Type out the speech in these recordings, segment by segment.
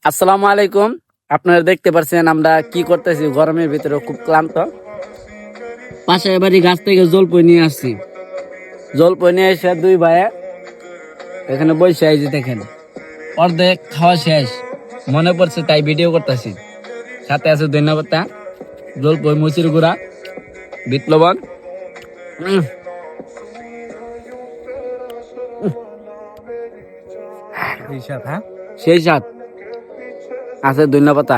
আসসালামু আলাইকুম। আপনারা দেখতে পাচ্ছেন আমরা কি করতেছি, গরমের ভিতরে খুব ক্লান্ত। পাশের বাড়ি গাছ থেকে জলপই নিয়ে আসছি। জলপই নিয়ে এসে দুই ভাইয়ে এখানে বসে এই যে দেখেন, অর্ধেক খাওয়া শেষ, মনে পড়ছে তাই ভিডিও করতেছি। সাথে আছে ধন্যবাদ, জলপই, মুচির গুঁড়া, বিট লবণ। সেই সাথ আছে ধন্যবাদ,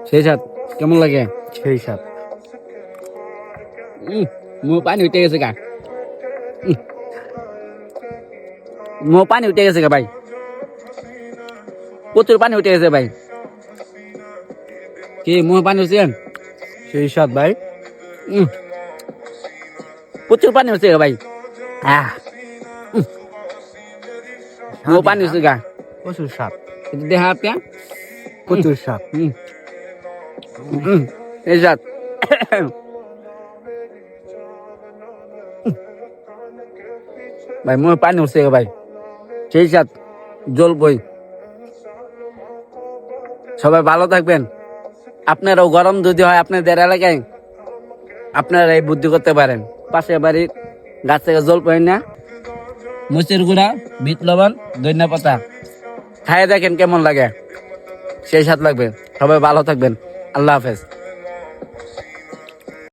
সেই সাথ কেমন লাগে? সেই সাথ পানি উঠে গেছে গা, পানি উঠে গেছে গা ভাই, প্রচুর পানি উঠে গেছে ভাই। কি পানি উঠছে? সেই সাথ ভাই। প্রচুর পানি উঠছে গা ভাই। পানি উঠছে গা, প্রচুর স্বাদ, কিন্তু দেখা আপনি প্রচুর স্বাদ। এই সাথ ভাই, পানি উঠছে গা ভাই, সেই সাথ জলপই। সবাই ভালো থাকবেন। আপনারাও গরম যদি হয় আপনাদের এলাকায়, আপনারা এই বুদ্ধি করতে পারেন। পাশের বাড়ির গাছ থেকে জলপই না, মুচির গুঁড়া, বিট লবণ, ধনিয়া পাতা খাইয়ে দেখেন কেমন লাগে, সেই স্বাদ লাগবে। সবাই ভালো থাকবেন। আল্লাহ হাফেজ।